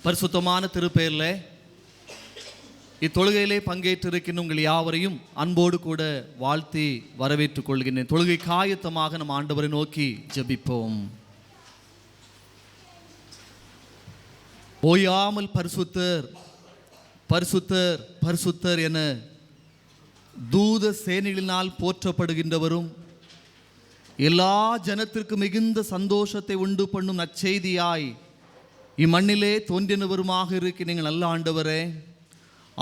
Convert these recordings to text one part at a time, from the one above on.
பரிசுத்தமான திருப்பெயரில் இத்தொழுகையிலே பங்கேற்றிருக்கின்ற உங்கள் யாவரையும் அன்போடு கூட வாழ்த்தி வரவேற்றுக் கொள்கின்றேன். தொழுகை காயத்தமாக நம் ஆண்டவரை நோக்கி ஜெபிப்போம். ஓயாமல் பரிசுத்தர் பரிசுத்தர் பரிசுத்தர் என தூத சேனைகளினால் போற்றப்படுகின்றவரும் எல்லா ஜனத்திற்கு மிகுந்த சந்தோஷத்தை உண்டு பண்ணும் நற்செய்தியாய் இம்மண்ணிலே தோன்றினவருமாக இருக்க நீங்கள் நல்ல ஆண்டவரே,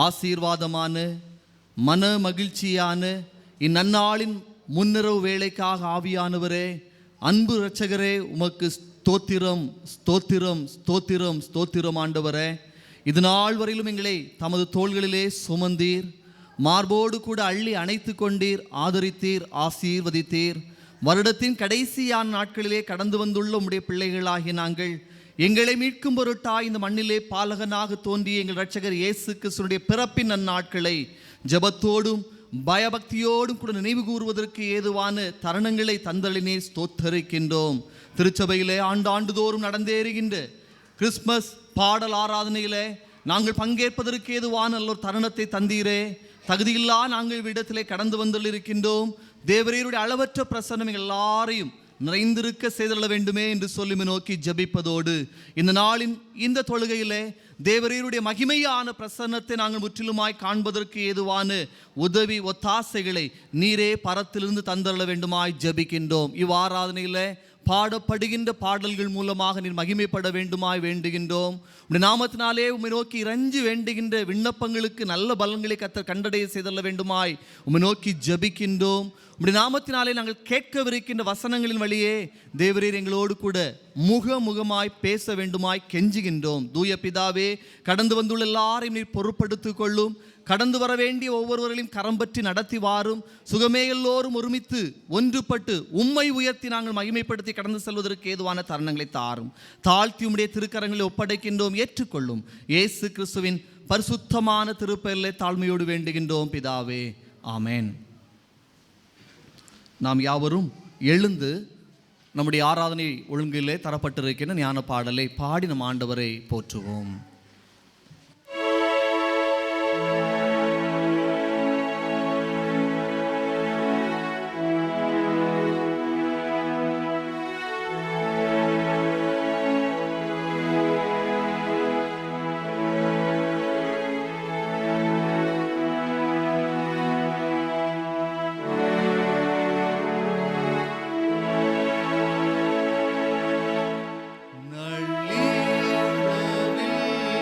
ஆசீர்வாதமான மன மகிழ்ச்சியான இந்நன்னாளின் முன்னிரவு வேளைக்காக ஆவியானவரே, அன்பு இரட்சகரே, உமக்கு ஸ்தோத்திரம் ஸ்தோத்திரம் ஸ்தோத்திரம் ஸ்தோத்திரம் ஆண்டவரே. இது நாள் வரையிலும் எங்களை தமது தோள்களிலே சுமந்தீர், மார்போடு கூட அள்ளி அணைத்து கொண்டீர், ஆதரித்தீர், ஆசீர்வதித்தீர். வருடத்தின் கடைசியான நாட்களிலே கடந்து வந்துள்ள உம்முடைய பிள்ளைகளாகிய நாங்கள் எங்களை மீட்கும் பொருட்டாய் இந்த மண்ணிலே பாலகனாக தோன்றிய எங்கள் இரட்சகர் இயேசு கிறிஸ்துவினுடைய பிறப்பின் நன்னாட்களை ஜெபத்தோடும் பயபக்தியோடும் கூட நினைவு கூறுவதற்கு ஏதுவான தருணங்களை தந்தளினே ஸ்தோத்தரிக்கின்றோம். திருச்சபையிலே ஆண்டுதோறும் நடந்தேறுகின்ற கிறிஸ்மஸ் பாடல் ஆராதனையிலே நாங்கள் பங்கேற்பதற்கு ஏதுவான நல்ல ஒரு தருணத்தை தந்தீரே. தகுதியில்லா நாங்கள் இடத்திலே கடந்து வந்துள்ளிருக்கின்றோம். தேவரீருடைய அளவற்ற பிரசன்னம் எல்லாரையும் நிறைந்திருக்க செய்துள்ள வேண்டுமே என்று சொல்லி நோக்கி ஜபிப்பதோடு இந்த நாளின் இந்த தொழுகையிலே தேவரீருடைய மகிமையான பிரசன்னத்தை நாங்கள் முற்றிலுமாய் காண்பதற்கு ஏதுவான உதவி ஒத்தாசைகளை நீரே பரத்திலிருந்து தந்தள்ள வேண்டுமாய் ஜபிக்கின்றோம். இவ்வாராதனையிலே பாடப்படுகின்ற பாடல்கள் மூலமாக நீர் மகிமைப்பட வேண்டுமாய் வேண்டுகின்றோம். உடைய நாமத்தினாலே உம்மை நோக்கி இறைஞ்சி வேண்டுகின்ற விண்ணப்பங்களுக்கு நல்ல பலன்களை கர்த்தர் கண்டடைய செய்தள்ள வேண்டுமாய் உம்மை நோக்கி ஜபிக்கின்றோம். உடைய நாமத்தினாலே நாங்கள் கேட்கவிருக்கின்ற வசனங்களின் வழியே தேவரீர் எங்களோடு கூட முகமுகமாய் பேச வேண்டுமாய் கெஞ்சுகின்றோம். தூய பிதாவே, கடந்து வந்துள்ள எல்லாரையும் நீர் பொறுப்படுத்திக் கொள்ளும். கடந்து வர வேண்டிய ஒவ்வொருவர்களையும் கரம் பற்றி நடத்தி வாரும். சுகமே எல்லோரும் ஒருமித்து ஒன்றுபட்டு உம்மை உயர்த்தி நாங்கள் மகிமைப்படுத்தி கடந்து செல்வதற்கு ஏதுவான தருணங்களை தாரும். தாழ்த்தி உம்முடைய திருக்கரங்களை ஒப்படைக்கின்றோம், ஏற்றுக்கொள்ளும். இயேசு கிறிஸ்துவின் பரிசுத்தமான திருப்பெயரிலே தாழ்மையோடு வேண்டுகின்றோம் பிதாவே, ஆமேன். நாம் யாவரும் எழுந்து நம்முடைய ஆராதனை ஒழுங்கிலே தரப்பட்டிருக்கின்ற ஞான பாடலை பாடி நம் ஆண்டவரை போற்றுவோம். நள்ளிரவில்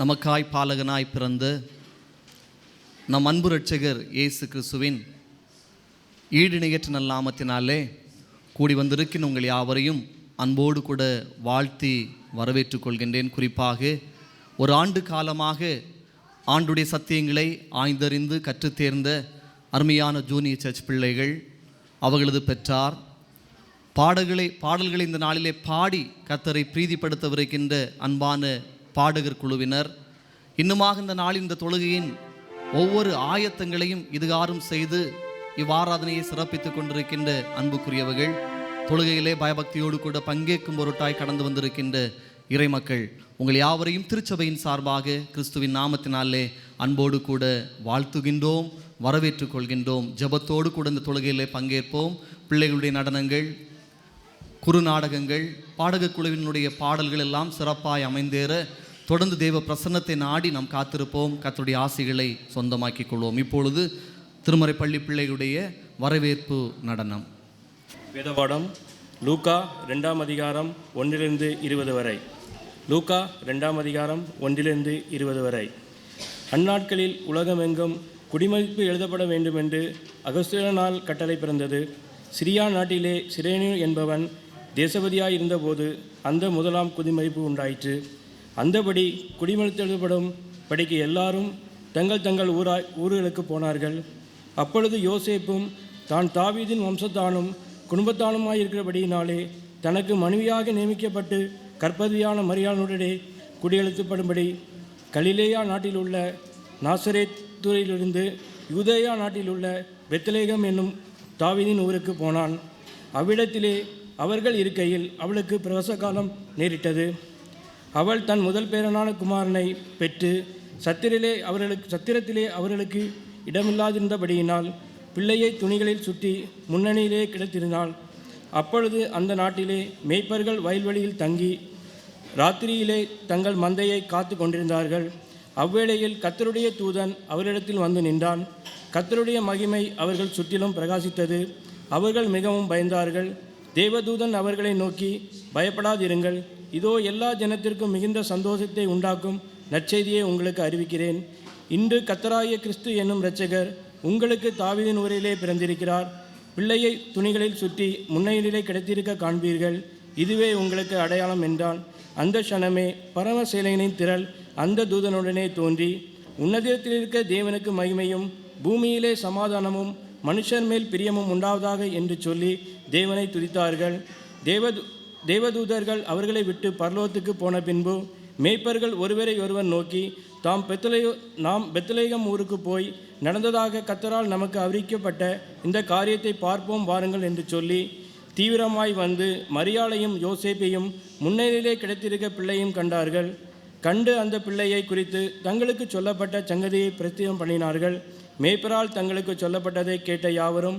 நமக்காய் பாலகனாய் பிறந்த நம் அன்பு இரட்சகர் இயேசு கிறிஸ்துவின் ஈடிணையற்ற நல்லாமத்தினாலே கூடி வந்திருக்கின்ற உங்கள் யாவரையும் அன்போடு கூட வாழ்த்தி வரவேற்றுக் கொள்கின்றேன். குறிப்பாக ஒரு ஆண்டு காலமாக ஆண்டுடைய சத்தியங்களை ஆய்ந்தறிந்து கற்றுத்தேர்ந்த அருமையான ஜூனியர் சர்ச் பிள்ளைகள், அவர்களது பெற்றார், பாடல்களை இந்த நாளிலே பாடி கர்த்தரை பிரீதிப்படுத்தவிருக்கின்ற அன்பான பாடகர் குழுவினர், இன்னுமாக இந்த நாளில் இந்த தொழுகையின் ஒவ்வொரு ஆயத்தங்களையும் இதுகாரும் செய்து இவ்வாராதனையை சிறப்பித்துக் கொண்டிருக்கின்ற அன்புக்குரியவர்கள், தொழுகையிலே பயபக்தியோடு கூட பங்கேற்கும் பொருட்டாய் கடந்து வந்திருக்கின்ற இறைமக்கள், உங்கள் யாவரையும் திருச்சபையின் சார்பாக கிறிஸ்துவின் நாமத்தினாலே அன்போடு கூட வாழ்த்துகின்றோம், வரவேற்றுக் கொள்கின்றோம். ஜெபத்தோடு கூட இந்த தொழுகையிலே பங்கேற்போம். பிள்ளைகளுடைய நடனங்கள், குறுநாடகங்கள், பாடகக் குழுவினுடைய பாடல்கள் எல்லாம் சிறப்பாய் அமைந்தேற தொடர்ந்து தேவ பிரசன்னத்தை நாடி நாம் காத்திருப்போம். கர்த்தருடைய ஆசிகளை சொந்தமாக்கிக் கொள்வோம். இப்பொழுது திருமறை பள்ளி பிள்ளைகளுடைய வரவேற்பு நடனம். வேதபாடம் லூக்கா 2ஆம் அதிகாரம் 1-20 வரை. லூக்கா 2ஆம் அதிகாரம் 1-20 வரை. அந்நாட்களில் உலகமெங்கும் குடிமதிப்பு எழுதப்பட வேண்டுமென்று அகஸ்தியனால் கட்டளை பிறந்தது. சிரியா நாட்டிலே சிரேனு என்பவன் தேசபதியாய் இருந்தபோது அந்த முதலாம் குடிமதிப்பு உண்டாயிற்று. அந்தபடி குடிமதிப்பு எழுதப்படும் படிக்கு எல்லாரும் தங்கள் ஊர்களுக்கு போனார்கள். அப்பொழுது யோசேப்பும் தான் தாவீதின் வம்சத்தானும் குடும்பத்தானுமாயிருக்கிறபடியினாலே தனக்கு மனைவியாக நியமிக்கப்பட்டு கற்பதியான மரியாளுடனே குடியெழுத்தப்படும்படி கலிலேயா நாட்டில் உள்ள நாசரேத்தூரிலிருந்து யூதேயா நாட்டில் உள்ள பெத்லகேம் என்னும் தாவீதின் ஊருக்கு போனான். அவ்விடத்திலே அவர்கள் இருக்கையில் அவளுக்கு பிரசவ காலம் நேரிட்டது. அவள் தன் முதல் பேரனான குமாரனை பெற்று சத்திரத்திலே அவர்களுக்கு இடமில்லாதிருந்தபடியினால் பிள்ளையை துணிகளில் சுற்றி முன்னணியிலே கிடத்திருந்தாள். அப்பொழுது அந்த நாட்டிலே மேய்ப்பர்கள் வயல்வெளியில் தங்கி ராத்திரியிலே தங்கள் மந்தையை காத்து கொண்டிருந்தார்கள். அவ்வேளையில் கர்த்தருடைய தூதன் அவரிடத்தில் வந்து நின்றான். கர்த்தருடைய மகிமை அவர்கள் சுற்றிலும் பிரகாசித்தது. அவர்கள் மிகவும் பயந்தார்கள். தேவதூதன் அவர்களை நோக்கி, பயப்படாதிருங்கள், இதோ எல்லா ஜனத்திற்கும் மிகுந்த சந்தோஷத்தை உண்டாக்கும் நற்செய்தியை உங்களுக்கு அறிவிக்கிறேன். இன்று கர்த்தராகிய கிறிஸ்து என்னும் இரட்சகர் உங்களுக்கு தாவீதின் ஊரிலே பிறந்திருக்கிறார். பிள்ளையை துணிகளில் சுற்றி முன்னையிலே கிடைத்திருக்க காண்பீர்கள். இதுவே உங்களுக்கு அடையாளம் என்றான். அந்த க்ஷணமே பரமசேனையின் திரள் அந்த தூதனுடனே தோன்றி, உன்னதத்தில் இருக்க தேவனுக்கு மகிமையும் பூமியிலே சமாதானமும் மனுஷர் மேல் பிரியமும் உண்டாவதாக என்று சொல்லி தேவனை துதித்தார்கள். தேவதூதர்கள் அவர்களை விட்டு பரலோகத்துக்கு போன பின்பு மேய்ப்பர்கள் ஒருவரை ஒருவர் நோக்கி, நாம் பெத்லகேம் ஊருக்கு போய் நடந்ததாக கர்த்தரால் நமக்கு அறிவிக்கப்பட்ட இந்த காரியத்தை பார்ப்போம் வாருங்கள் என்று சொல்லி தீவிரமாய் வந்து மரியாளையும் யோசேப்பையும் முன்னிலையிலே கிடைத்திருக்க பிள்ளையும் கண்டார்கள். கண்டு அந்த பிள்ளையை குறித்து தங்களுக்கு சொல்லப்பட்ட சங்கதியை பிரத்தியம் பண்ணினார்கள். மேய்ப்பரால் தங்களுக்கு சொல்லப்பட்டதை கேட்ட யாவரும்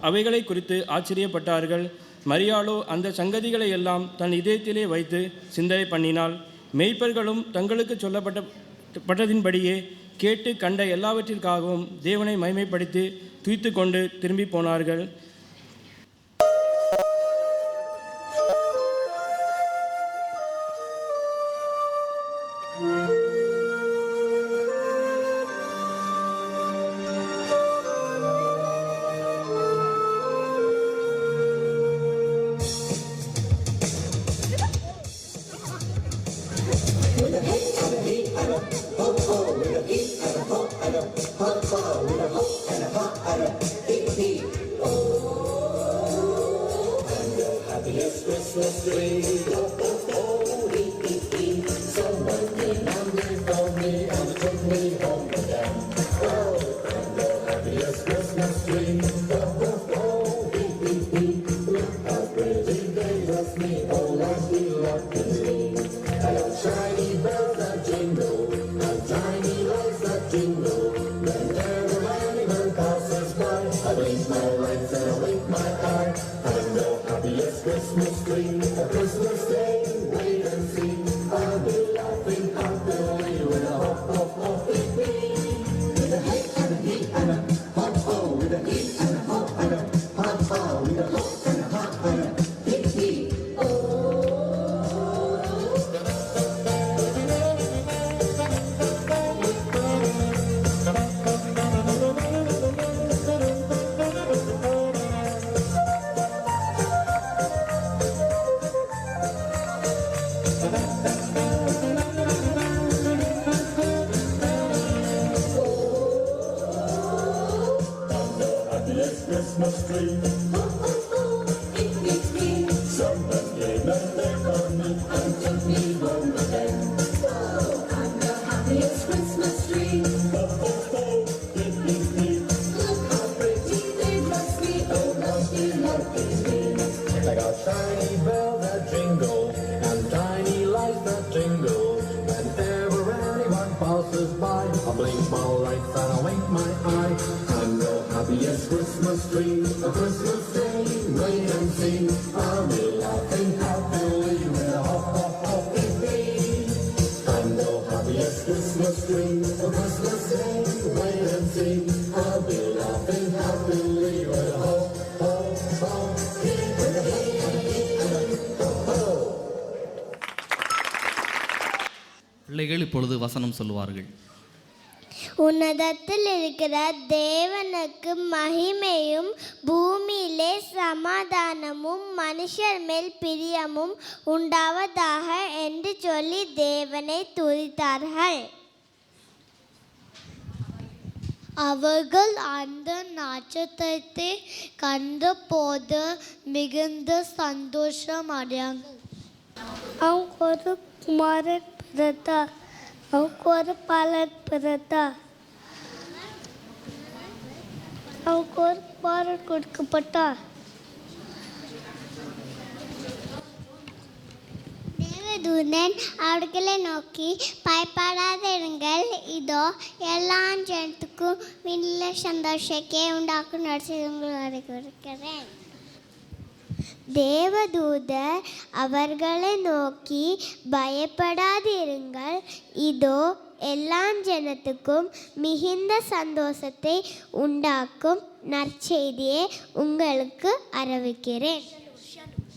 அவைகளை குறித்து ஆச்சரியப்பட்டார்கள். மரியாளோ அந்த சங்கதிகளை எல்லாம் தன் இதயத்திலே வைத்து சிந்தனை பண்ணினாள். மேய்ப்பர்களும் தங்களுக்கு சொல்லப்பட்டதின்படியே கேட்டு கண்ட எல்லாவற்றிற்காகவும் தேவனை மகிமைப்படுத்தி துதித்து கொண்டு திரும்பி போனார்கள். Christmas tree. Ho, ho, ho, it makes me. Someone came and they caught me and took me home again. Oh, I'm the happiest Christmas tree. Ho, ho, ho, it makes me. Look how pretty they must be. Oh, lovely, lovely me. They got shiny bells that jingle and tiny lights that jingle. Whenever anyone passes by, I blink my lights and I wink my eye. I'm the happiest Christmas tree. A Christmas day, wait and see. I'll be laughing happily with a hop, hop, hop, hee. I'm the happiest Christmas tree. A Christmas day, wait and see. I'll be laughing happily with a hop, hop, hop, hee. பிள்ளைகள் இப்பொழுது வசனம் சொல்லுவார்கள். உன்னதத்தில் இருக்கிற தேவனுக்கு மகிமையும் பூமியிலே சமாதானமும் மனுஷர் மேல் பிரியமும் உண்டாவதாக என்று சொல்லி தேவனை துதித்தார்கள். அவர்கள் அந்த நட்சத்திரத்தை கண்டபோது மிகுந்த சந்தோஷம் அடைந்தார்கள். அவங்க ஒரு குமாரன் பிறந்தார். அவருக்கு ஒரு பாலன் பிறந்தார். அவருக்கு ஒரு குமாரன் கொடுக்கப்பட்டார். தேவதூதன் அவர்களை நோக்கி, பயப்படாதிருங்கள், இதோ எல்லா ஜனத்துக்கும் வீட்டில் சந்தோஷத்தை உண்டாக்கும் நடிச்சு இருக்கிறேன். தேவதூதர் அவர்களை நோக்கி, பயப்படாதிருங்கள், இதோ எல்லா ஜனத்துக்கும் மிகுந்த சந்தோஷத்தை உண்டாக்கும் நற்செய்தியை உங்களுக்கு அறிவிக்கிறேன்.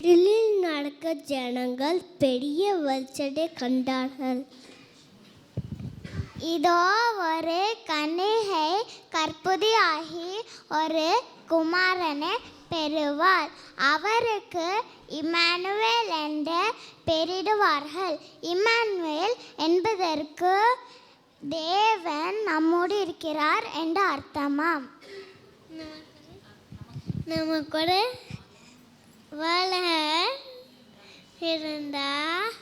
இருளில் நடக்க ஜனங்கள் பெரிய வெளிச்சத்தை கண்டார்கள். இதோ ஒரு கன்னிகை கர்ப்பவதியாகி ஒரு குமாரனை பெறுவார். அவருக்கு இம்மானுவேல் என்று பெயரிடுவார்கள். இம்மானுவேல் என்பதற்கு தேவன் நம்மோடு இருக்கிறார் என்று அர்த்தமாம். நமக்கு ஒரு வளன் இருந்தார்.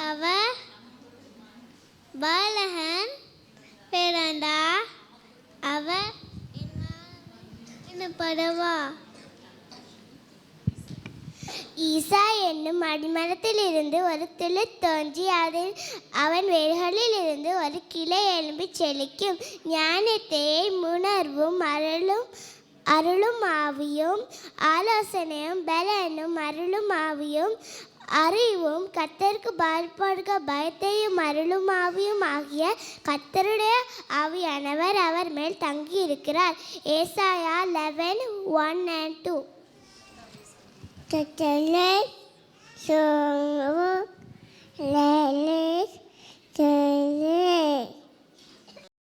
அவர் பாலகன் பிறந்தார். அவர் என்னப்படுவா? ஈசா என்னும் அடிமரத்தில் இருந்து ஒரு துளிர் தோன்றி அவன் வேர்களில் இருந்து ஒரு கிளை எழும்பி செழிக்கும். ஞானத்தையும் உணர்வும் அருளும் ஆவியும் ஆலோசனையும் பலனும் அருளும் ஆவியும் அறிவும் கர்த்தருக்கு பயப்படுக பயத்தையும் அருளும் ஆவியும் ஆகிய கர்த்தருடைய ஆவியானவர் அவர் மேல் தங்கி இருக்கிறார். ஏசாயா 11:1-2.